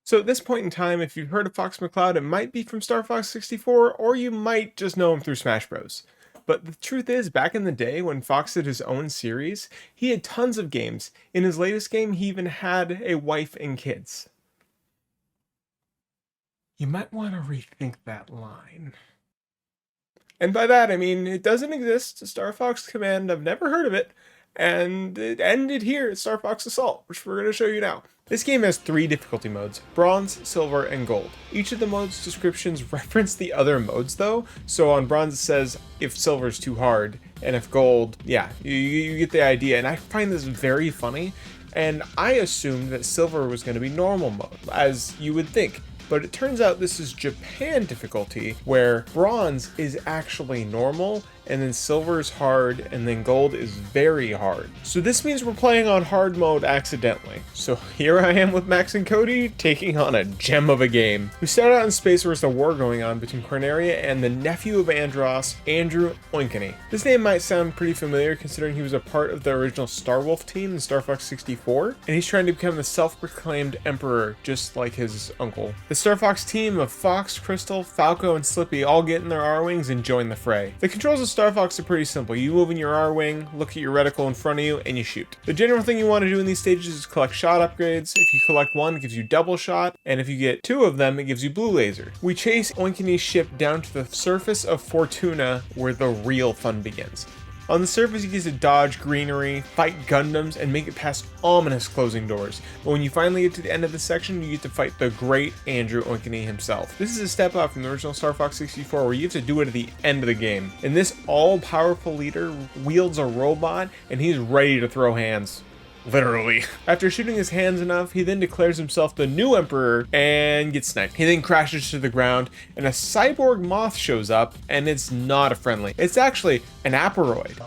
So at this point in time, if you've heard of Fox McCloud, it might be from Star Fox 64, or you might just know him through Smash Bros. But the truth is, back in the day when Fox did his own series, he had tons of games. In his latest game, he even had a wife and kids. You might want to rethink that line. And by that, I mean, it doesn't exist. Star Fox Command, I've never heard of it. And it ended here at Starfox Assault, which we're going to show you now. This game has 3 difficulty modes: Bronze, Silver, and Gold. Each of the modes' descriptions reference the other modes though, so on Bronze it says if Silver's too hard, and if Gold, yeah, you get the idea, and I find this very funny, and I assumed that Silver was going to be normal mode, as you would think. But it turns out this is Japan difficulty, where Bronze is actually normal, and then Silver is hard, and then Gold is very hard. So this means we're playing on hard mode accidentally. So here I am with Max and Cody, taking on a gem of a game. We start out in space where there's a war going on between Corneria and the nephew of Andros, Andrew Oinkeny. This name might sound pretty familiar considering he was a part of the original Starwolf team in Star Fox 64, and he's trying to become the self-proclaimed emperor, just like his uncle. The Star Fox team of Fox, Crystal, Falco, and Slippy all get in their R-Wings and join the fray. The controls of Star Fox are pretty simple. You move in your R-Wing, look at your reticle in front of you, and you shoot. The general thing you want to do in these stages is collect shot upgrades. If you collect 1, it gives you double shot, and if you get 2 of them, it gives you blue laser. We chase Oinkeny's ship down to the surface of Fortuna, where the real fun begins. On the surface, you get to dodge greenery, fight Gundams, and make it past ominous closing doors. But when you finally get to the end of the section, you get to fight the great Andrew Oinkeny himself. This is a step up from the original Star Fox 64, where you have to do it at the end of the game. And this all-powerful leader wields a robot, and he's ready to throw hands. Literally. After shooting his hands enough, he then declares himself the new emperor and gets sniped. He then crashes to the ground, and a cyborg moth shows up, and it's not a friendly. It's actually an Aparoid.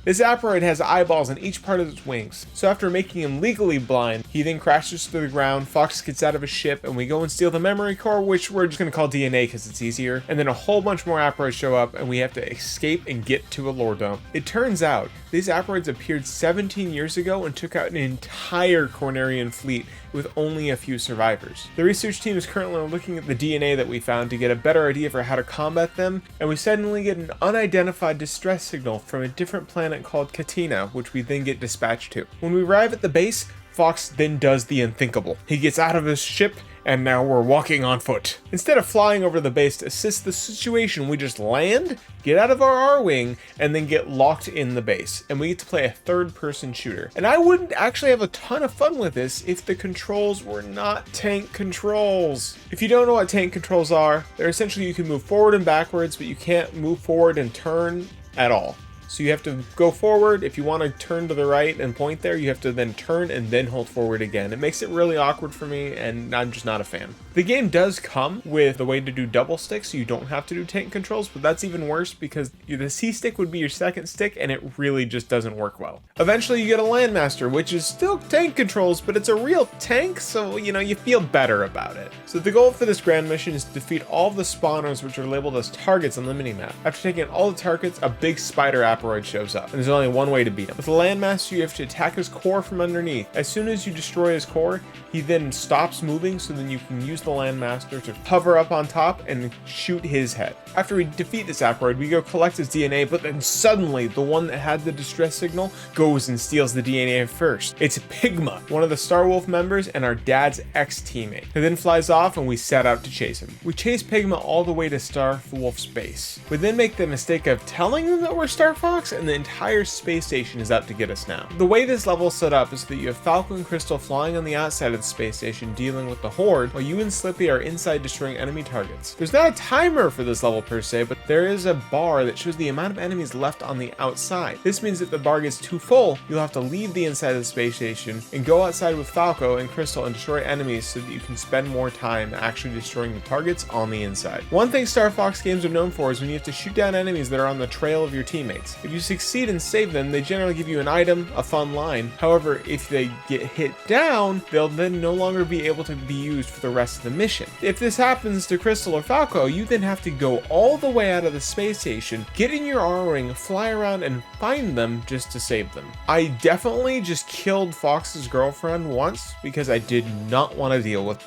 This Aparoid has eyeballs on each part of its wings, so after making him legally blind, he then crashes to the ground. Fox gets out of his ship, and we go and steal the memory core, which we're just going to call DNA because it's easier, and then a whole bunch more Aparoids show up, and we have to escape and get to a lore dome. It turns out, these Aparoids appeared 17 years ago and took out an entire Cornerian fleet with only a few survivors. The research team is currently looking at the DNA that we found to get a better idea for how to combat them, and we suddenly get an unidentified distress signal from a different planet called Katina, which we then get dispatched to. When we arrive at the base, Fox then does the unthinkable. He gets out of his ship, and now we're walking on foot. Instead of flying over the base to assist the situation, we just land, get out of our R-Wing, and then get locked in the base. And we get to play a third-person shooter. And I wouldn't actually have a ton of fun with this if the controls were not tank controls. If you don't know what tank controls are, they're essentially you can move forward and backwards, but you can't move forward and turn at all. So you have to go forward. If you want to turn to the right and point there, you have to then turn and then hold forward again. It makes it really awkward for me, and I'm just not a fan. The game does come with the way to do double stick, so you don't have to do tank controls, but that's even worse because the C stick would be your second stick, and it really just doesn't work well. Eventually you get a Landmaster, which is still tank controls, but it's a real tank, so you feel better about it. So the goal for this grand mission is to defeat all of the spawners, which are labeled as targets on the minimap. After taking all the targets, a big spider Aparoid shows up, and there's only one way to beat him. With the Landmaster, you have to attack his core from underneath. As soon as you destroy his core, he then stops moving, so then you can use the Landmaster to hover up on top and shoot his head. After we defeat this Aparoid, we go collect his DNA, but then suddenly the one that had the distress signal goes and steals the DNA first. It's Pigma, one of the Starwolf members and our dad's ex-teammate. He then flies off and we set out to chase him. We chase Pigma all the way to Starwolf's base. We then make the mistake of telling them that we're Star Fox, and the entire space station is out to get us now. The way this level is set up is that you have Falco and Crystal flying on the outside of the space station dealing with the Horde, while you and Slippy are inside destroying enemy targets. There's not a timer for this level per se, but there is a bar that shows the amount of enemies left on the outside. This means if the bar gets too full, you'll have to leave the inside of the space station and go outside with Falco and Crystal and destroy enemies so that you can spend more time actually destroying the targets on the inside. One thing Star Fox games are known for is when you have to shoot down enemies that are on the trail of your teammates. targets. If you succeed and save them, they generally give you an item, a fun line. However, if they get hit down, they'll then no longer be able to be used for the rest of the mission. If this happens to Crystal or Falco, you then have to go all the way out of the space station, get in your R-Wing, fly around and find them just to save them. I definitely just killed Fox's girlfriend once because I did not want to deal with.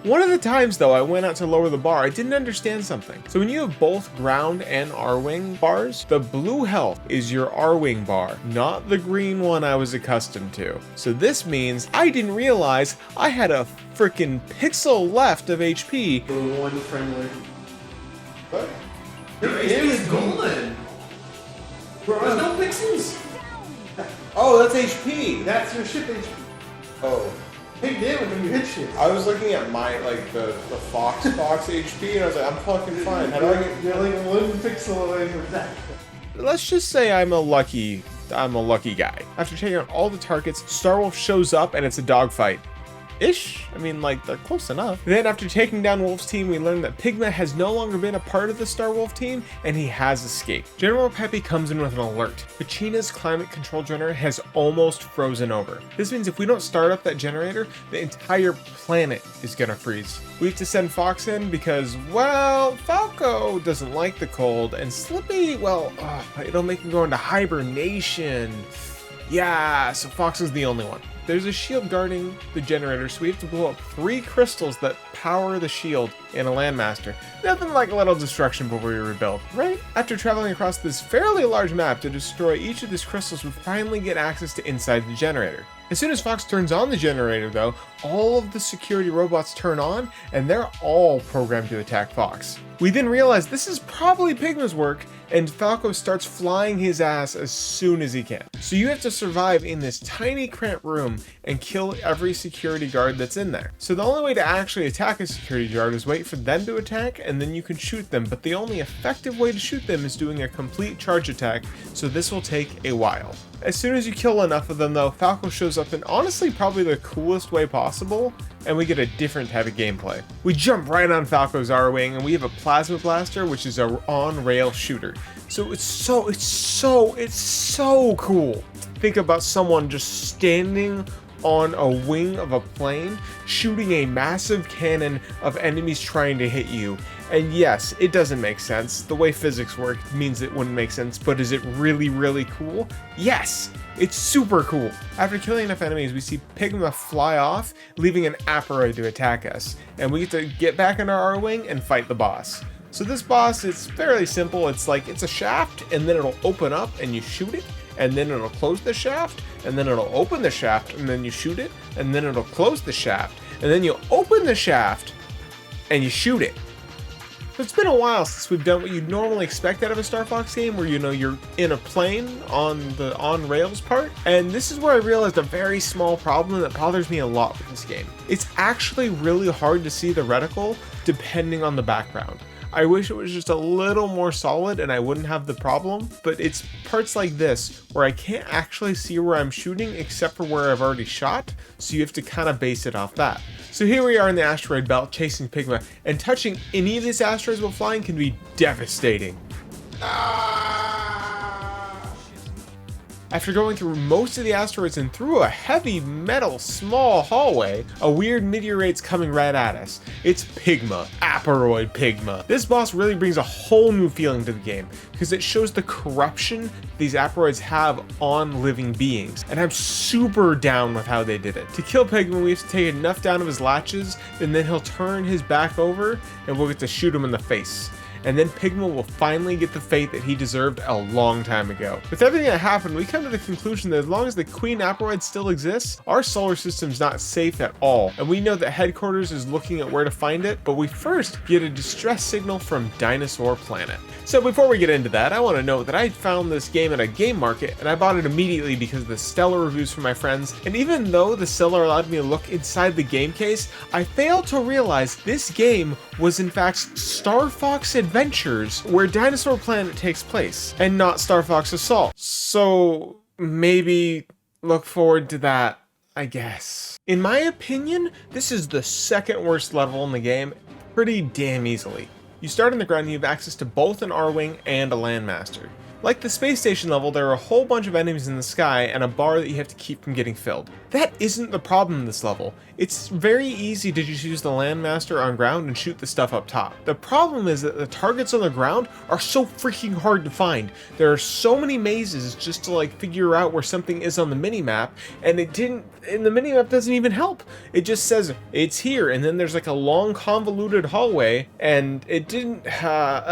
One of the times though I went out to lower the bar, I didn't understand something. So when you have both ground and R-Wing bars, the blue health is your R-Wing bar, not the green one I was accustomed to. So this means I didn't realize I had a freaking pixel left of HP. One friendly. What? Your HP is golden. There's no pixels. Oh, that's HP. That's your ship HP. Oh. Big damage when you hit shit. I was looking at my, like, the Fox HP, and I was like, I'm fucking fine. How do I get... You're like 1 pixel away from that. Let's just say I'm a lucky guy. After taking out all the targets, Starwolf shows up, and it's a dogfight. Ish. I mean, like, they're close enough. Then after taking down Wolf's team, we learn that Pigma has no longer been a part of the Starwolf team, and he has escaped. General Peppy comes in with an alert. Pachina's climate control generator has almost frozen over. This means if we don't start up that generator, the entire planet is gonna freeze. We have to send Fox in because, well, Falco doesn't like the cold, and Slippy, well, it'll make him go into hibernation. Yeah, so Fox is the only one. There's a shield guarding the generator, so we have to blow up 3 crystals that power the shield and a landmaster. Nothing like a little destruction before we rebuild, right? After traveling across this fairly large map to destroy each of these crystals, we finally get access to inside the generator. As soon as Fox turns on the generator though, all of the security robots turn on, and they're all programmed to attack Fox. We then realize this is probably Pigma's work, and Falco starts flying his ass as soon as he can. So you have to survive in this tiny cramped room and kill every security guard that's in there. So the only way to actually attack a security guard is wait for them to attack, and then you can shoot them, but the only effective way to shoot them is doing a complete charge attack, so this will take a while. As soon as you kill enough of them though, Falco shows up in honestly probably the coolest way possible, and we get a different type of gameplay. We jump right on Falco's R-Wing, and we have a plasma blaster, which is a on-rail shooter. So it's so cool. Think about someone just standing on a wing of a plane, shooting a massive cannon of enemies trying to hit you. And yes, it doesn't make sense. The way physics work means it wouldn't make sense, but is it really, really cool? Yes! It's super cool. After killing enough enemies, we see Pigma fly off, leaving an Aperoid to attack us. And we get to get back in our R-Wing and fight the boss. So this boss, it's fairly simple. It's like, it's a shaft, and then it'll open up and you shoot it, and then it'll close the shaft, and then it'll open the shaft, and then you shoot it, and then it'll close the shaft, and then you open the shaft, and you shoot it. So it's been a while since we've done what you'd normally expect out of a Starfox game, where, you know, you're in a plane on the on-rails part, and this is where I realized a very small problem that bothers me a lot with this game. It's actually really hard to see the reticle depending on the background. I wish it was just a little more solid and I wouldn't have the problem, but it's parts like this where I can't actually see where I'm shooting except for where I've already shot, so you have to kind of base it off that. So here we are in the asteroid belt chasing Pigma, and touching any of these asteroids while flying can be devastating. After going through most of the asteroids and through a heavy metal small hallway, a weird meteorite's coming right at us. It's Pigma, Aperoid Pigma. This boss really brings a whole new feeling to the game, because it shows the corruption these Aperoids have on living beings, and I'm super down with how they did it. To kill Pigma, we have to take enough down of his latches, and then he'll turn his back over, and we'll get to shoot him in the face. And then Pigma will finally get the fate that he deserved a long time ago. With everything that happened, we come to the conclusion that as long as the Queen Aperoid still exists, our solar system's not safe at all. And we know that headquarters is looking at where to find it, but we first get a distress signal from Dinosaur Planet. So before we get into that, I want to note that I found this game at a game market, and I bought it immediately because of the stellar reviews from my friends. And even though the seller allowed me to look inside the game case, I failed to realize this game was in fact Starfox Adventures, where Dinosaur Planet takes place, and not Starfox Assault. So maybe look forward to that, I guess. In my opinion, this is the second worst level in the game, pretty damn easily. You start on the ground and you have access to both an R-Wing and a Landmaster. Like the space station level, there are a whole bunch of enemies in the sky and a bar that you have to keep from getting filled. That isn't the problem in this level. It's very easy to just use the landmaster on ground and shoot the stuff up top. The problem is that the targets on the ground are so freaking hard to find. There are so many mazes just to like figure out where something is on the minimap, and the minimap doesn't even help. It just says it's here, and then there's like a long convoluted hallway, and it didn't help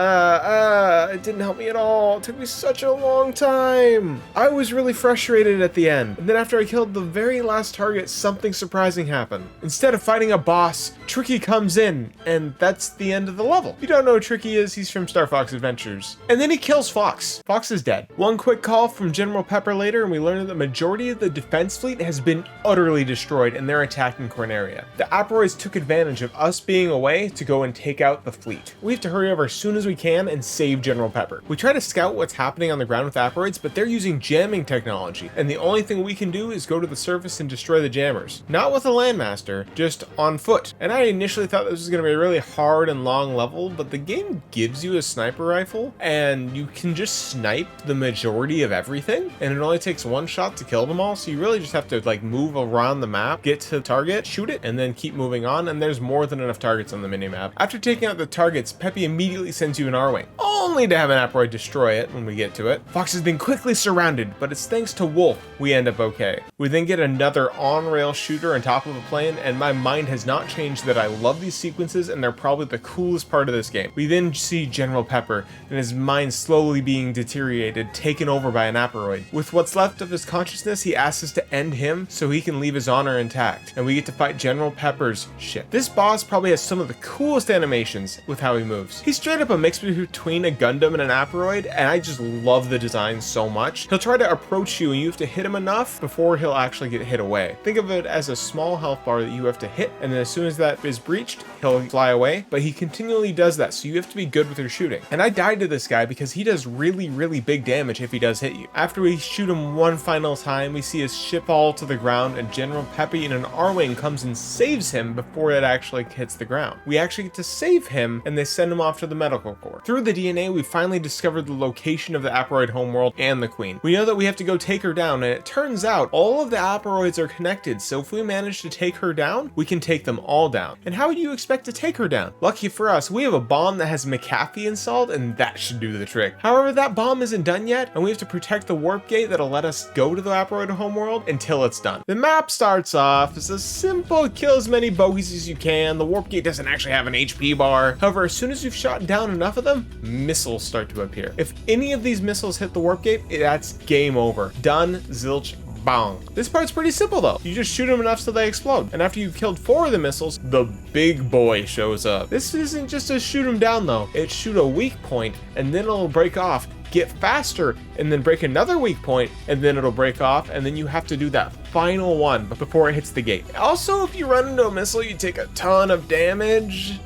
me at all. It took me such a long time. I was really frustrated at the end, and then after I killed the very last target, something surprising happened. Instead of fighting a boss, Tricky comes in, and that's the end of the level. If you don't know who Tricky is, he's from Starfox Adventures. And then he kills Fox. Fox is dead. One quick call from General Pepper later, and we learn that the majority of the defense fleet has been utterly destroyed, and they're attacking Corneria. The Aperoids took advantage of us being away to go and take out the fleet. We have to hurry over as soon as we can and save General Pepper. We try to scout what's happening on the ground with Aperoids, but they're using jamming technology, and the only thing we can do is go to the surface and destroy the jammers. Not with a landmaster, just on foot. And I initially thought this was going to be a really hard and long level, but the game gives you a sniper rifle, and you can just snipe the majority of everything, and it only takes one shot to kill them all, so you really just have to like move around the map, get to the target, shoot it, and then keep moving on, and there's more than enough targets on the minimap. After taking out the targets, Peppy immediately sends you an R-Wing, only to have an Aperoid destroy it when we get to it. Fox has been quickly surrounded, but it's thanks to Wolf we end up okay. We then get another on-rail shooter on top of a plane, and my mind has not changed that I love these sequences, and they're probably the coolest part of this game. We then see General Pepper, and his mind slowly being deteriorated, taken over by an Aperoid. With what's left of his consciousness, he asks us to end him so he can leave his honor intact, and we get to fight General Pepper's ship. This boss probably has some of the coolest animations with how he moves. He's straight up a mix between a Gundam and an Aperoid, and I just love the design so much. He'll try to approach you, and you have to hit him enough before he'll actually get hit away. Think of it as a small health bar that you have to hit, and then as soon as that is breached, he'll fly away, but he continually does that, so you have to be good with your shooting. And I died to this guy because he does really big damage if he does hit you. After we shoot him one final time, we see his ship fall to the ground, and General Peppy in an R-Wing comes and saves him before it actually hits the ground. We actually get to save him, and they send him off to the medical corps. Through the DNA, we finally discovered the location of the Aperoid homeworld and the Queen. We know that we have to go take her down, and it turns out all of the Aperoids are connected, so if we manage to take her down, we can take them all down. And how would you expect to take her down? Lucky for us, we have a bomb that has McAfee installed, and that should do the trick. However, that bomb isn't done yet, and we have to protect the warp gate that'll let us go to the Aperoid homeworld until it's done. The map starts off as a simple kill as many bogeys as you can. The warp gate doesn't actually have an HP bar. However, as soon as you've shot down enough of them, missiles start to appear. If any of these missiles hit the warp gate, that's game over. Done, zilch, bong. This part's pretty simple though. You just shoot them enough so they explode. And after you've killed 4 of the missiles, the big boy shows up. This isn't just a shoot them down though. It shoot a weak point, and then it'll break off, get faster, and then break another weak point, and then it'll break off, and then you have to do that final one before it hits the gate. Also, if you run into a missile, you take a ton of damage.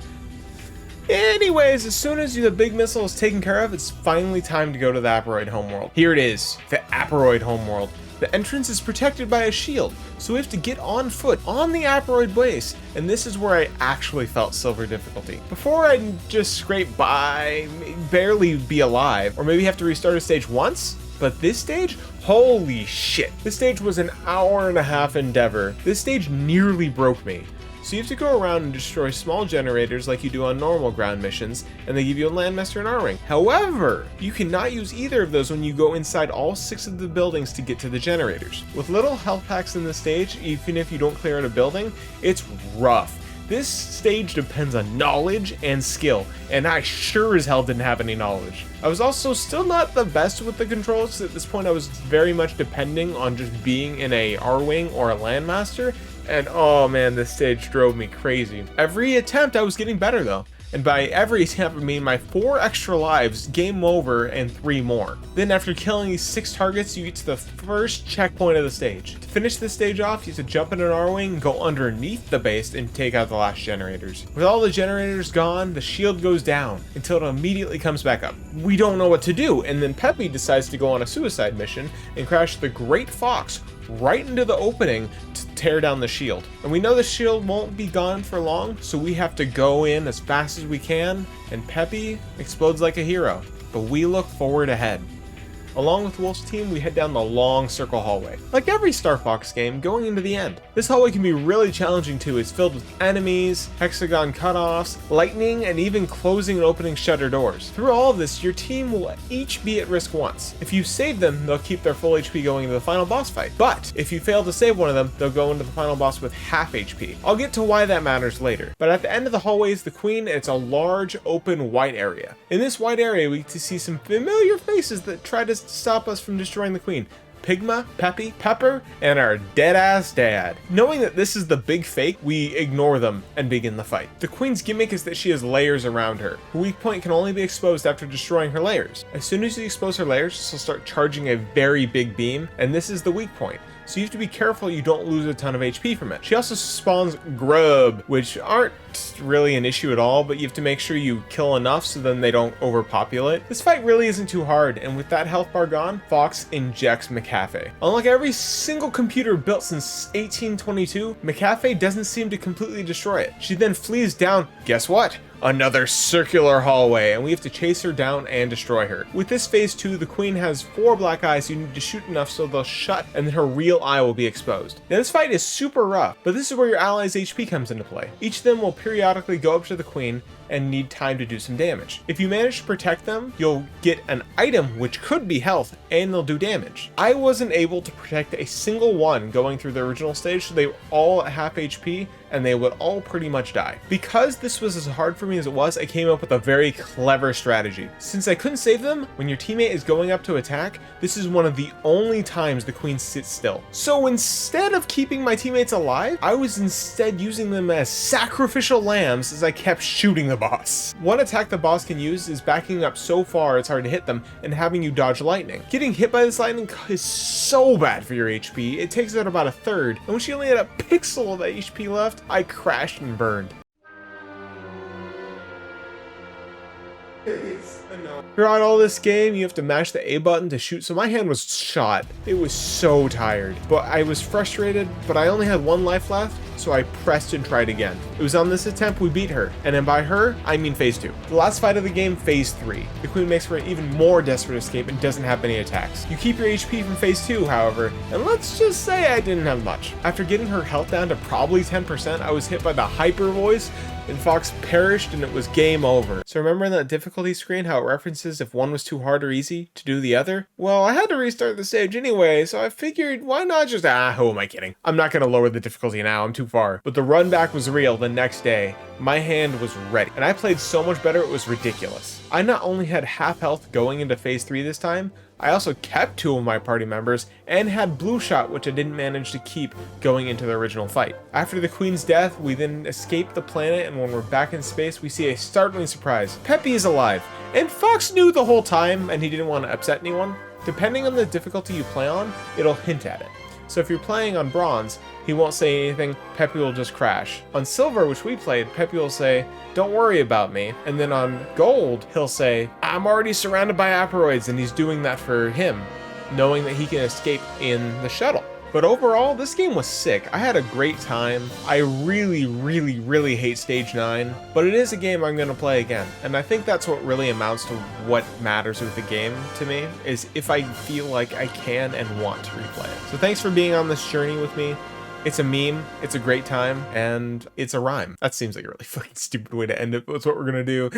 Anyways, as soon as the big missile is taken care of, it's finally time to go to the Aperoid homeworld. Here it is, the Aperoid homeworld. The entrance is protected by a shield, so we have to get on foot on the Aperoid base, and this is where I actually felt silver difficulty. Before I'd just scrape by, barely be alive, or maybe have to restart a stage once, but this stage, holy shit. This stage was an hour-and-a-half endeavor. This stage nearly broke me. So you have to go around and destroy small generators like you do on normal ground missions, and they give you a landmaster and R-Wing. However, you cannot use either of those when you go inside all 6 of the buildings to get to the generators. With little health packs in this stage, even if you don't clear out a building, it's rough. This stage depends on knowledge and skill, and I sure as hell didn't have any knowledge. I was also still not the best with the controls. At this point I was very much depending on just being in a R-Wing or a landmaster, and oh man, this stage drove me crazy. Every attempt I was getting better though. And by every attempt, I mean my 4 extra lives, game over, and 3 more. Then after killing these 6 targets, you get to the first checkpoint of the stage. To finish this stage off, you have to jump in an R-Wing, go underneath the base, and take out the last generators. With all the generators gone, the shield goes down until it immediately comes back up. We don't know what to do, and then Peppy decides to go on a suicide mission and crash the Great Fox right into the opening to tear down the shield. And we know the shield won't be gone for long, so we have to go in as fast as we can, and Peppy explodes like a hero. But we look forward ahead. Along with Wolf's team, we head down the long circle hallway. Like every Star Fox game, going into the end. This hallway can be really challenging too. It's filled with enemies, hexagon cutoffs, lightning, and even closing and opening shutter doors. Through all of this, your team will each be at risk once. If you save them, they'll keep their full HP going into the final boss fight. But if you fail to save one of them, they'll go into the final boss with half HP. I'll get to why that matters later. But at the end of the hallway is the Queen, and it's a large, open, white area. In this white area, we get to see some familiar faces that try to stop us from destroying the Queen. Pigma, Peppy, Pepper, and our dead-ass dad. Knowing that this is the big fake, we ignore them and begin the fight. The Queen's gimmick is that she has layers around her. Her weak point can only be exposed after destroying her layers. As soon as you expose her layers, she'll start charging a very big beam, and this is the weak point. So you have to be careful you don't lose a ton of HP from it. She also spawns grub, which aren't really an issue at all, but you have to make sure you kill enough so then they don't overpopulate. This fight really isn't too hard, and with that health bar gone, Fox injects McAfee. Unlike every single computer built since 1822, McAfee doesn't seem to completely destroy it. She then flees down, guess what? Another circular hallway, and we have to chase her down and destroy her. With this phase 2, the Queen has 4 black eyes you need to shoot enough so they'll shut and then her real eye will be exposed. Now this fight is super rough, but this is where your allies' HP comes into play. Each of them will periodically go up to the Queen and need time to do some damage. If you manage to protect them, you'll get an item which could be health and they'll do damage. I wasn't able to protect a single one going through the original stage, so they were all at half HP and they would all pretty much die. Because this was as hard for me as it was, I came up with a very clever strategy. Since I couldn't save them, when your teammate is going up to attack, this is one of the only times the Queen sits still. So instead of keeping my teammates alive, I was instead using them as sacrificial lambs as I kept shooting the boss. One attack the boss can use is backing up so far it's hard to hit them and having you dodge lightning. Getting hit by this lightning is so bad for your HP, it takes out about a third, and when she only had a pixel of that HP left, I crashed and burned. Throughout all this game, you have to mash the A button to shoot, so my hand was shot. It was so tired, but I was frustrated, but I only had 1 life left, so I pressed and tried again. It was on this attempt we beat her, and then by her, I mean phase 2. The last fight of the game, phase 3. The Queen makes for an even more desperate escape and doesn't have any attacks. You keep your HP from phase 2, however, and let's just say I didn't have much. After getting her health down to probably 10%, I was hit by the hyper voice, and Fox perished and it was game over. So remember in that difficulty screen how it references if one was too hard or easy to do the other? Well, I had to restart the stage anyway, so I figured why not just, who am I kidding? I'm not gonna lower the difficulty now, I'm too far. But the run back was real the next day. My hand was ready, and I played so much better it was ridiculous. I not only had half health going into phase 3 this time, I also kept 2 of my party members and had blue shot, which I didn't manage to keep going into the original fight. After the Queen's death, we then escape the planet, and when we're back in space, we see a startling surprise. Peppy is alive, and Fox knew the whole time and he didn't want to upset anyone. Depending on the difficulty you play on, it'll hint at it. So if you're playing on bronze, he won't say anything, Peppy will just crash. On silver, which we played, Peppy will say, don't worry about me. And then on gold, he'll say, I'm already surrounded by aperoids, and he's doing that for him, knowing that he can escape in the shuttle. But overall, this game was sick. I had a great time. I really hate Stage 9, but it is a game I'm gonna play again. And I think that's what really amounts to what matters with the game to me, is if I feel like I can and want to replay it. So thanks for being on this journey with me. It's a meme, it's a great time, and it's a rhyme. That seems like a really fucking stupid way to end it, but it's what we're gonna do.